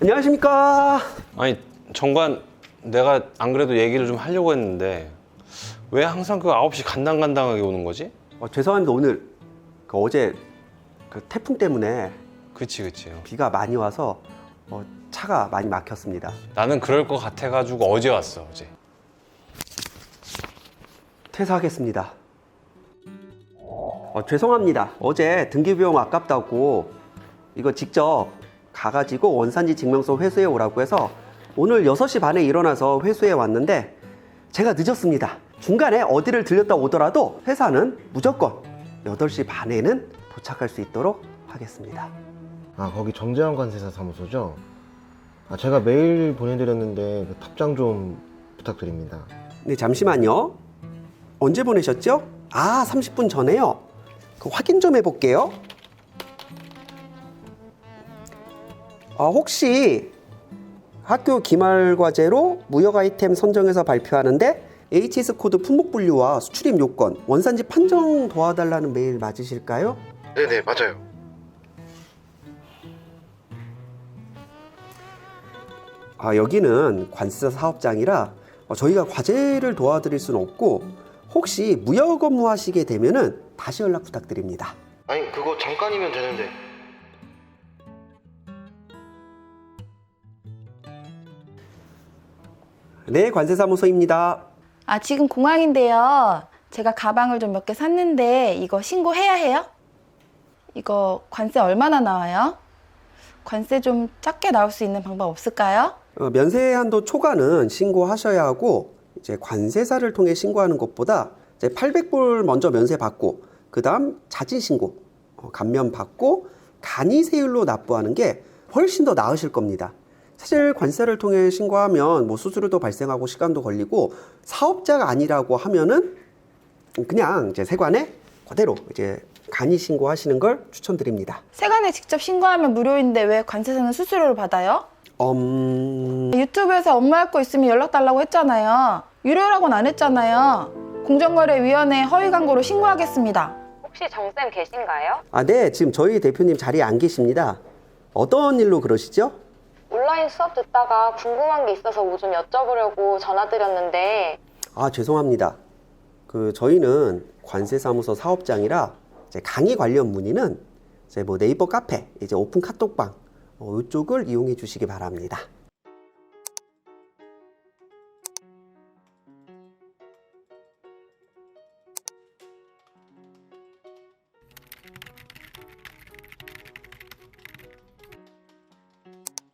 안녕하십니까. 아니 정관, 내가 안 그래도 얘기를 좀 하려고 했는데 왜 항상 그 9시 간당간당하게 오는 거지? 죄송합니다. 오늘 어제 태풍 때문에 그치. 비가 많이 와서 차가 많이 막혔습니다. 나는 그럴 것 같아가지고 어제 왔어, 어제. 퇴사하겠습니다. 죄송합니다. 어제 등기비용 아깝다고 이거 직접 가가지고 원산지 증명서 회수해 오라고 해서 오늘 6시 반에 일어나서 회수해 왔는데 제가 늦었습니다. 중간에 어디를 들렸다 오더라도 회사는 무조건 8시 반에는 도착할 수 있도록 하겠습니다. 아, 거기 정재환 관세사 사무소죠? 제가 메일 보내드렸는데 그 답장 좀 부탁드립니다. 네, 잠시만요. 언제 보내셨죠? 30분 전에요. 확인 좀 해볼게요. 혹시 학교 기말과제로 무역 아이템 선정해서 발표하는데 HS 코드 품목 분류와 수출입 요건, 원산지 판정 도와달라는 메일 맞으실까요? 네네, 맞아요. 여기는 관세사 사업장이라 저희가 과제를 도와드릴 수는 없고 혹시 무역 업무 하시게 되면은 다시 연락 부탁드립니다. 아니, 그거 잠깐이면 되는데. 네, 관세사무소입니다. 지금 공항인데요. 제가 가방을 좀 몇 개 샀는데 이거 신고해야 해요? 이거 관세 얼마나 나와요? 관세 좀 작게 나올 수 있는 방법 없을까요? 면세 한도 초과는 신고하셔야 하고 이제 관세사를 통해 신고하는 것보다 이제 800불 먼저 면세 받고 그다음 자진 신고, 감면 받고 간이세율로 납부하는 게 훨씬 더 나으실 겁니다. 사실 관세를 통해 신고하면 수수료도 발생하고 시간도 걸리고 사업자가 아니라고 하면은 그냥 이제 세관에 그대로 이제 간이 신고하시는 걸 추천드립니다. 세관에 직접 신고하면 무료인데 왜 관세사는 수수료를 받아요? 유튜브에서 업무할 거 있으면 연락 달라고 했잖아요. 유료라고는 안 했잖아요. 공정거래위원회에 허위 광고로 신고하겠습니다. 혹시 정쌤 계신가요? 네, 지금 저희 대표님 자리에 안 계십니다. 어떤 일로 그러시죠? 온라인 수업 듣다가 궁금한 게 있어서 뭐 좀 여쭤보려고 전화드렸는데. 죄송합니다. 저희는 관세사무소 사업장이라 이제 강의 관련 문의는 이제 네이버 카페, 이제 오픈 카톡방 이쪽을 이용해 주시기 바랍니다.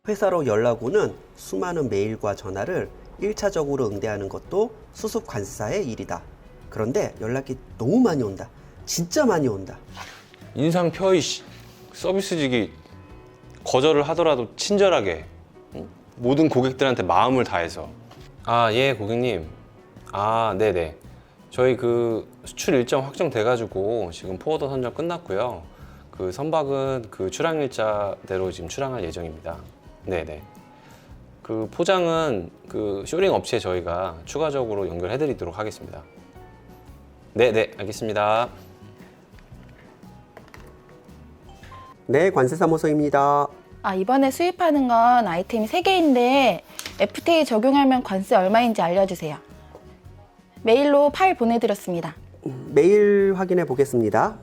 회사로 연락 오는 수많은 메일과 전화를 1차적으로 응대하는 것도 수습 관세사의 일이다. 그런데 연락이 너무 많이 온다. 진짜 많이 온다. 인상 펴이 서비스직이 거절을 하더라도 친절하게, 응? 모든 고객들한테 마음을 다해서. 예, 고객님. 네네. 저희 수출 일정 확정돼가지고 지금 포워더 선정 끝났고요. 선박은 출항 일자대로 지금 출항할 예정입니다. 네네. 포장은 쇼링 업체 저희가 추가적으로 연결해드리도록 하겠습니다. 네네, 알겠습니다. 네, 관세사무소입니다. 이번에 수입하는 건 아이템이 3개인데 FTA 적용하면 관세 얼마인지 알려주세요. 메일로 파일 보내드렸습니다. 메일 확인해 보겠습니다.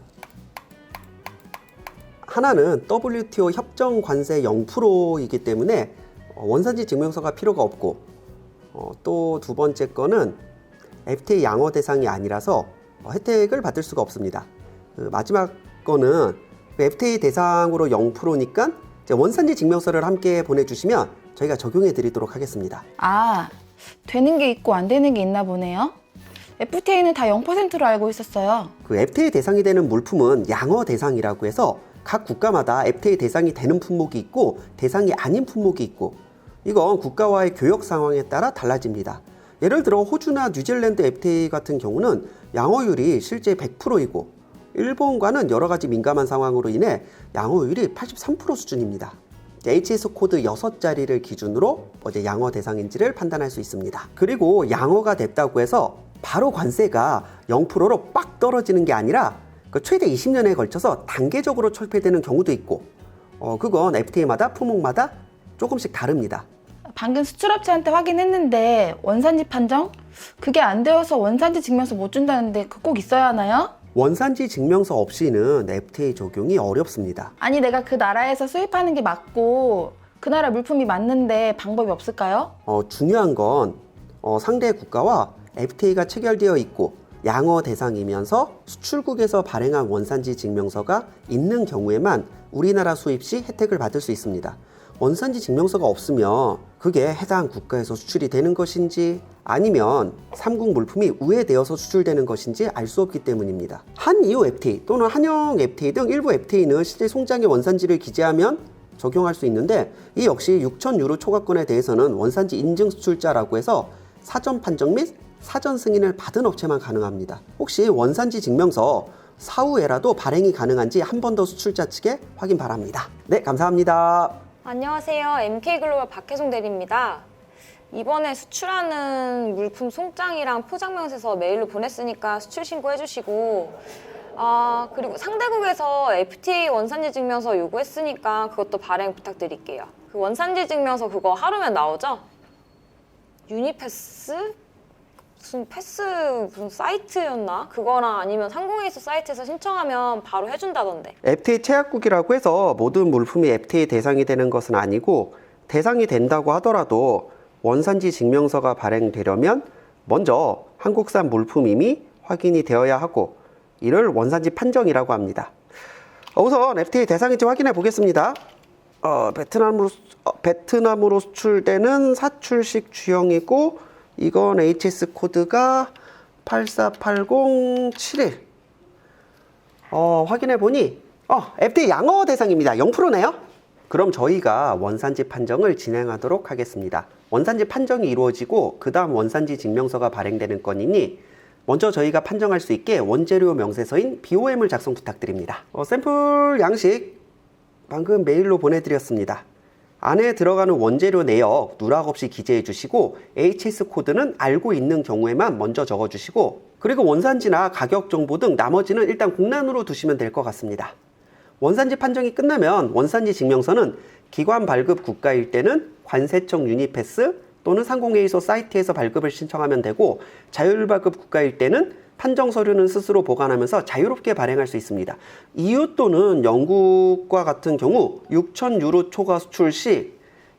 하나는 WTO 협정 관세 0%이기 때문에 원산지 증명서가 필요가 없고 또 두 번째 거는 FTA 양어 대상이 아니라서 혜택을 받을 수가 없습니다. 마지막 거는 FTA 대상으로 0%니까 원산지 증명서를 함께 보내주시면 저희가 적용해 드리도록 하겠습니다. 되는 게 있고 안 되는 게 있나 보네요. FTA는 다 0%로 알고 있었어요. FTA 대상이 되는 물품은 양어 대상이라고 해서 각 국가마다 FTA 대상이 되는 품목이 있고 대상이 아닌 품목이 있고 이건 국가와의 교역 상황에 따라 달라집니다. 예를 들어 호주나 뉴질랜드 FTA 같은 경우는 양어율이 실제 100%이고 일본과는 여러 가지 민감한 상황으로 인해 양어율이 83% 수준입니다. HS 코드 6자리를 기준으로 양어 대상인지를 판단할 수 있습니다. 그리고 양어가 됐다고 해서 바로 관세가 0%로 빡 떨어지는 게 아니라 최대 20년에 걸쳐서 단계적으로 철폐되는 경우도 있고 그건 FTA마다 품목마다 조금씩 다릅니다. 방금 수출업체한테 확인했는데 원산지 판정? 그게 안 되어서 원산지 증명서 못 준다는데 그 꼭 있어야 하나요? 원산지 증명서 없이는 FTA 적용이 어렵습니다. 아니 내가 그 나라에서 수입하는 게 맞고 그 나라 물품이 맞는데 방법이 없을까요? 중요한 건 상대 국가와 FTA가 체결되어 있고 양어 대상이면서 수출국에서 발행한 원산지 증명서가 있는 경우에만 우리나라 수입 시 혜택을 받을 수 있습니다. 원산지 증명서가 없으면 그게 해당 국가에서 수출이 되는 것인지 아니면 삼국 물품이 우회되어서 수출되는 것인지 알 수 없기 때문입니다. 한EU FTA 또는 한영 FTA 등 일부 FTA는 실제 송장의 원산지를 기재하면 적용할 수 있는데 이 역시 6,000유로 초과권에 대해서는 원산지 인증 수출자라고 해서 사전 판정 및 사전 승인을 받은 업체만 가능합니다. 혹시 원산지 증명서 사후에라도 발행이 가능한지 한 번 더 수출자 측에 확인 바랍니다. 네, 감사합니다. 안녕하세요. MK글로벌 박혜송 대리입니다. 이번에 수출하는 물품 송장이랑 포장명세서 메일로 보냈으니까 수출 신고해 주시고 그리고 상대국에서 FTA 원산지 증명서 요구했으니까 그것도 발행 부탁드릴게요. 그 원산지 증명서 그거 하루면 나오죠? 유니패스? 무슨 사이트였나? 그거랑 아니면 상공회의소 사이트에서 신청하면 바로 해준다던데. FTA 체약국이라고 해서 모든 물품이 FTA 대상이 되는 것은 아니고 대상이 된다고 하더라도 원산지 증명서가 발행되려면 먼저 한국산 물품임이 확인이 되어야 하고 이를 원산지 판정이라고 합니다. 우선 FTA 대상인지 확인해 보겠습니다. 베트남으로 수출되는 사출식 주형이고 이건 HS 코드가 848071. 확인해 보니 FTA 양어 대상입니다. 0%네요. 그럼 저희가 원산지 판정을 진행하도록 하겠습니다. 원산지 판정이 이루어지고 그 다음 원산지 증명서가 발행되는 건이니 먼저 저희가 판정할 수 있게 원재료 명세서인 BOM을 작성 부탁드립니다. 샘플 양식 방금 메일로 보내드렸습니다. 안에 들어가는 원재료 내역 누락 없이 기재해 주시고 HS 코드는 알고 있는 경우에만 먼저 적어 주시고 그리고 원산지나 가격 정보 등 나머지는 일단 공란으로 두시면 될 것 같습니다. 원산지 판정이 끝나면 원산지 증명서는 기관 발급 국가일 때는 관세청 유니패스 또는 상공회의소 사이트에서 발급을 신청하면 되고 자율 발급 국가일 때는 판정 서류는 스스로 보관하면서 자유롭게 발행할 수 있습니다. EU 또는 영국과 같은 경우 6,000유로 초과 수출 시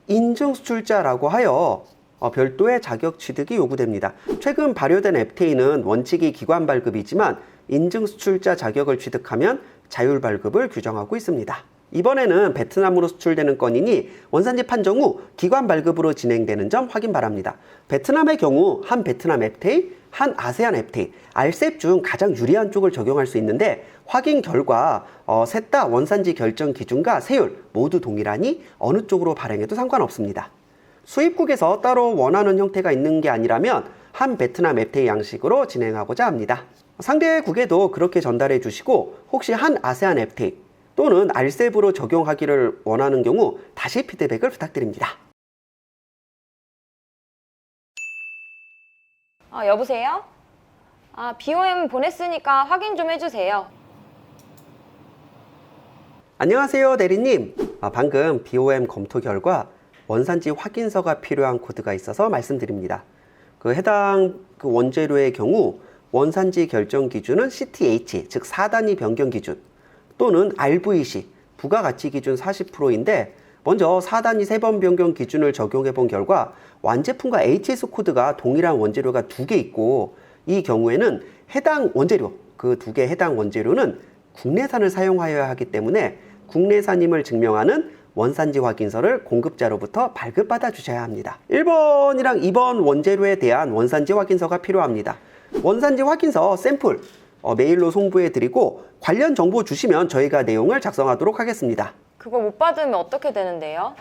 인증 수출자라고 하여 별도의 자격 취득이 요구됩니다. 최근 발효된 FTA는 원칙이 기관 발급이지만 인증 수출자 자격을 취득하면 자율 발급을 규정하고 있습니다. 이번에는 베트남으로 수출되는 건이니 원산지 판정 후 기관 발급으로 진행되는 점 확인 바랍니다. 베트남의 경우 한 베트남 FTA, 한 아세안 FTA, RCEP 중 가장 유리한 쪽을 적용할 수 있는데 확인 결과 셋 다 원산지 결정 기준과 세율 모두 동일하니 어느 쪽으로 발행해도 상관없습니다. 수입국에서 따로 원하는 형태가 있는 게 아니라면 한 베트남 FTA 양식으로 진행하고자 합니다. 상대국에도 그렇게 전달해 주시고 혹시 한 아세안 FTA 또는 RCEP으로 적용하기를 원하는 경우 다시 피드백을 부탁드립니다. 여보세요? BOM 보냈으니까 확인 좀 해주세요. 안녕하세요 대리님. 방금 BOM 검토 결과 원산지 확인서가 필요한 코드가 있어서 말씀드립니다. 해당 원재료의 경우 원산지 결정 기준은 CTH 즉 4단위 변경 기준 또는 RVC 부가가치 기준 40%인데 먼저 4단위 3번 변경 기준을 적용해 본 결과 완제품과 HS 코드가 동일한 원재료가 2개 있고 이 경우에는 해당 원재료 그 2개 해당 원재료는 국내산을 사용하여야 하기 때문에 국내산임을 증명하는 원산지 확인서를 공급자로부터 발급받아 주셔야 합니다. 1번이랑 2번 원재료에 대한 원산지 확인서가 필요합니다. 원산지 확인서 샘플 메일로 송부해 드리고 관련 정보 주시면 저희가 내용을 작성하도록 하겠습니다. 그거 못 받으면 어떻게 되는데요?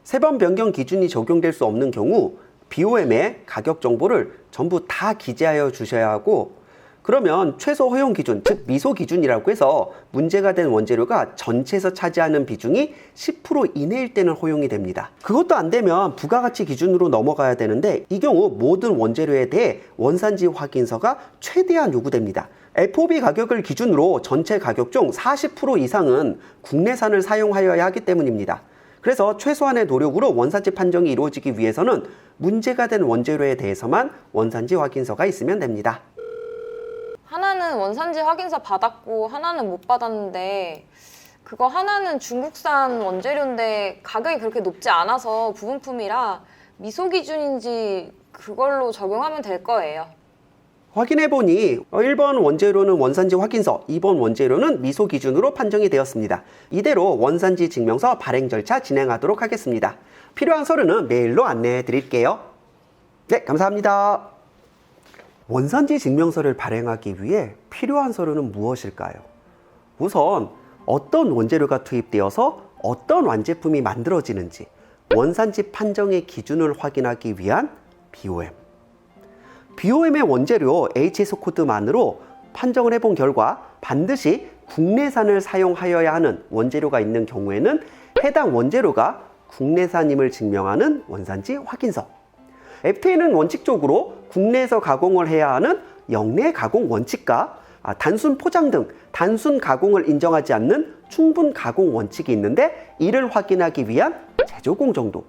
3번 변경 기준이 적용될 수 없는 경우 BOM의 가격 정보를 전부 다 기재하여 주셔야 하고 그러면 최소 허용 기준, 즉 미소 기준이라고 해서 문제가 된 원재료가 전체에서 차지하는 비중이 10% 이내일 때는 허용이 됩니다. 그것도 안 되면 부가가치 기준으로 넘어가야 되는데 이 경우 모든 원재료에 대해 원산지 확인서가 최대한 요구됩니다. FOB 가격을 기준으로 전체 가격 중 40% 이상은 국내산을 사용하여야 하기 때문입니다. 그래서 최소한의 노력으로 원산지 판정이 이루어지기 위해서는 문제가 된 원재료에 대해서만 원산지 확인서가 있으면 됩니다. 하나는 원산지 확인서 받았고 하나는 못 받았는데 그거 하나는 중국산 원재료인데 가격이 그렇게 높지 않아서 부분품이라 미소 기준인지 그걸로 적용하면 될 거예요. 확인해보니 1번 원재료는 원산지 확인서, 2번 원재료는 미소 기준으로 판정이 되었습니다. 이대로 원산지 증명서 발행 절차 진행하도록 하겠습니다. 필요한 서류는 메일로 안내해 드릴게요. 네, 감사합니다. 원산지 증명서를 발행하기 위해 필요한 서류는 무엇일까요? 우선 어떤 원재료가 투입되어서 어떤 완제품이 만들어지는지 원산지 판정의 기준을 확인하기 위한 BOM. BOM의 원재료 HS 코드만으로 판정을 해본 결과 반드시 국내산을 사용하여야 하는 원재료가 있는 경우에는 해당 원재료가 국내산임을 증명하는 원산지 확인서. FTA는 원칙적으로 국내에서 가공을 해야 하는 영내 가공 원칙과 단순 포장 등 단순 가공을 인정하지 않는 충분 가공 원칙이 있는데 이를 확인하기 위한 제조 공정도.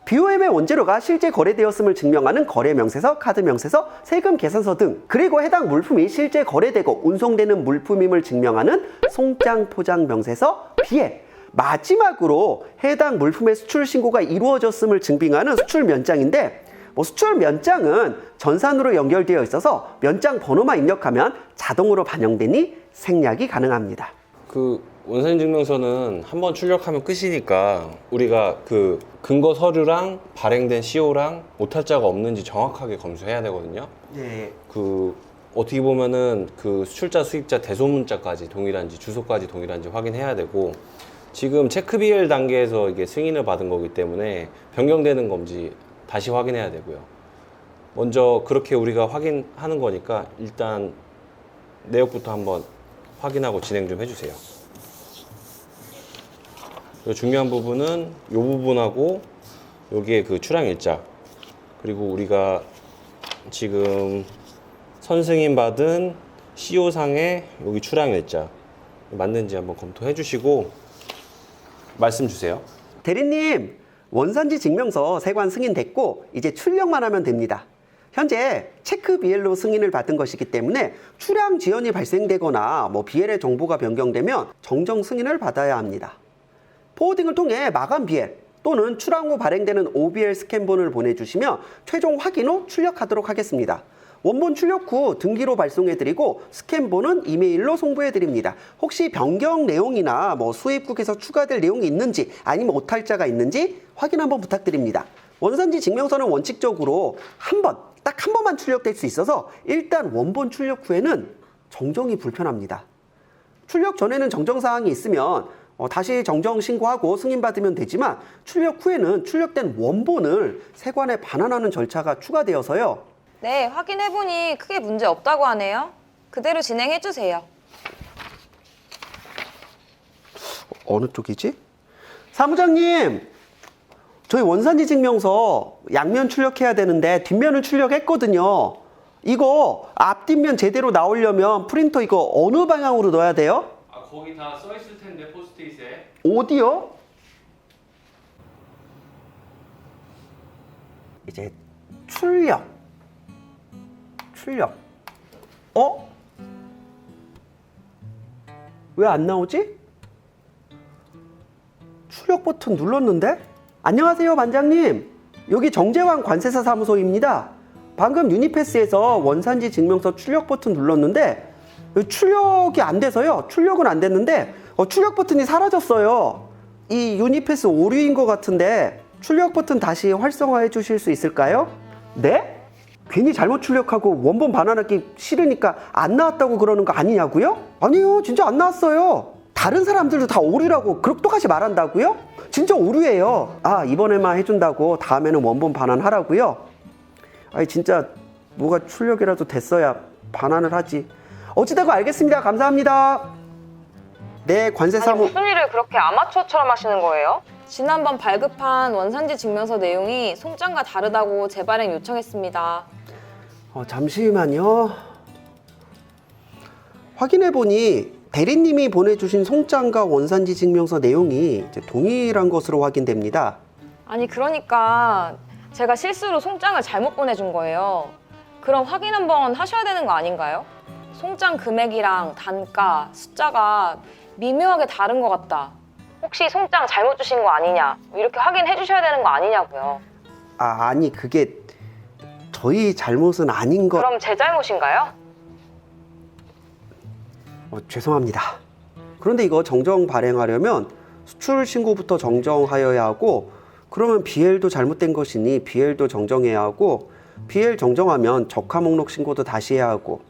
BOM의 원재료가 실제 거래되었음을 증명하는 거래명세서, 카드명세서, 세금 계산서 등, 그리고 해당 물품이 실제 거래되고 운송되는 물품임을 증명하는 송장 포장명세서, BL. 마지막으로 해당 물품의 수출 신고가 이루어졌음을 증빙하는 수출 면장인데, 수출 면장은 전산으로 연결되어 있어서 면장 번호만 입력하면 자동으로 반영되니 생략이 가능합니다. 그 원산지 증명서는 한번 출력하면 끝이니까 우리가 그 근거 서류랑 발행된 CO랑 오탈자가 없는지 정확하게 검수해야 되거든요. 네. 그 어떻게 보면은 그 수출자 수입자 대소문자까지 동일한지 주소까지 동일한지 확인해야 되고, 지금 체크 BL 단계에서 이게 승인을 받은 거기 때문에 변경되는 건지 다시 확인해야 되고요. 먼저 그렇게 우리가 확인하는 거니까 일단 내역부터 한번 확인하고 진행 좀 해주세요. 그리고 중요한 부분은 이 부분하고 여기에 그 출항 일자, 그리고 우리가 지금 선승인 받은 CO상의 여기 출항 일자 맞는지 한번 검토해 주시고 말씀 주세요. 대리님, 원산지 증명서 세관 승인됐고 이제 출력만 하면 됩니다. 현재 체크 BL로 승인을 받은 것이기 때문에 출항 지연이 발생되거나 BL의 정보가 변경되면 정정 승인을 받아야 합니다. 포워딩을 통해 마감 BL 또는 출항 후 발행되는 OBL 스캔본을 보내주시면 최종 확인 후 출력하도록 하겠습니다. 원본 출력 후 등기로 발송해드리고 스캔본은 이메일로 송부해드립니다. 혹시 변경 내용이나 수입국에서 추가될 내용이 있는지 아니면 오탈자가 있는지 확인 한번 부탁드립니다. 원산지 증명서는 원칙적으로 딱 한 번만 출력될 수 있어서 일단 원본 출력 후에는 정정이 불편합니다. 출력 전에는 정정사항이 있으면 다시 정정 신고하고 승인받으면 되지만 출력 후에는 출력된 원본을 세관에 반환하는 절차가 추가되어서요. 네, 확인해보니 크게 문제 없다고 하네요. 그대로 진행해주세요. 어느 쪽이지? 사무장님! 저희 원산지 증명서 양면 출력해야 되는데 뒷면을 출력했거든요. 이거 앞뒷면 제대로 나오려면 프린터 이거 어느 방향으로 넣어야 돼요? 거기 다 써 있을 텐데 포스트잇에. 어디요? 이제 출력. 왜 안 나오지? 출력 버튼 눌렀는데? 안녕하세요, 반장님. 여기 정재환 관세사 사무소입니다. 방금 유니패스에서 원산지 증명서 출력 버튼 눌렀는데 출력이 안 돼서요. 출력은 안 됐는데 출력 버튼이 사라졌어요. 이 유니패스 오류인 것 같은데 출력 버튼 다시 활성화해 주실 수 있을까요? 네? 괜히 잘못 출력하고 원본 반환하기 싫으니까 안 나왔다고 그러는 거 아니냐고요? 아니요, 진짜 안 나왔어요. 다른 사람들도 다 오류라고 그렇게 똑같이 말한다고요? 진짜 오류예요. 이번에만 해준다고 다음에는 원본 반환하라고요? 아니 진짜 뭐가 출력이라도 됐어야 반환을 하지. 어찌되고 알겠습니다. 감사합니다. 네, 관세사무. 무슨 일을 그렇게 아마추어처럼 하시는 거예요? 지난번 발급한 원산지 증명서 내용이 송장과 다르다고 재발행 요청했습니다. 잠시만요. 확인해보니 대리님이 보내주신 송장과 원산지 증명서 내용이 이제 동일한 것으로 확인됩니다. 아니 그러니까 제가 실수로 송장을 잘못 보내준 거예요. 그럼 확인 한번 하셔야 되는 거 아닌가요? 송장 금액이랑 단가, 숫자가 미묘하게 다른 것 같다. 혹시 송장 잘못 주신 거 아니냐? 이렇게 확인해 주셔야 되는 거 아니냐고요. 아니 그게 저희 잘못은 아닌 것... 그럼 제 잘못인가요? 죄송합니다. 그런데 이거 정정 발행하려면 수출 신고부터 정정하여야 하고, 그러면 BL도 잘못된 것이니 BL도 정정해야 하고, BL 정정하면 적화 목록 신고도 다시 해야 하고,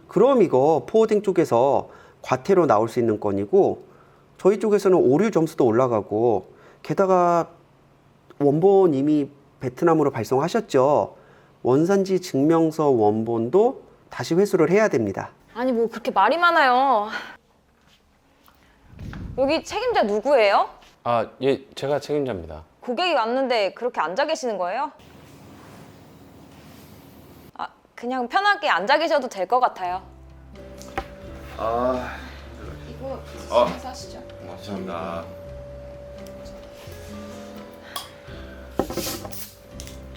그럼 이거 포워딩 쪽에서 과태료 나올 수 있는 건이고, 저희 쪽에서는 오류 점수도 올라가고, 게다가 원본 이미 베트남으로 발송하셨죠. 원산지 증명서 원본도 다시 회수를 해야 됩니다. 아니 뭐 그렇게 말이 많아요. 여기 책임자 누구예요? 아, 예, 제가 책임자입니다. 고객이 왔는데 그렇게 앉아 계시는 거예요? 아, 그냥 편하게 앉아 계셔도 될 것 같아요. 이거 비슷해서 하시죠. 감사합니다.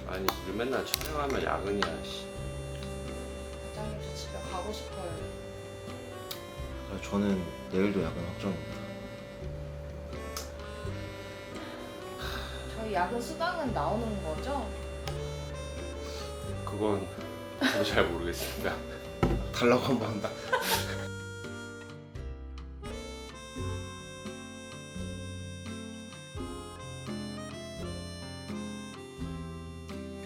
아니, 우리 맨날 촬영하면 야근이야, 씨. 부장님 저 집에 가고 싶어요. 저는 내일도 야근 확정입니다. 저희 야근 수당은 나오는 거죠? 그건 저도 잘 모르겠습니다. 달라고 한번 한다.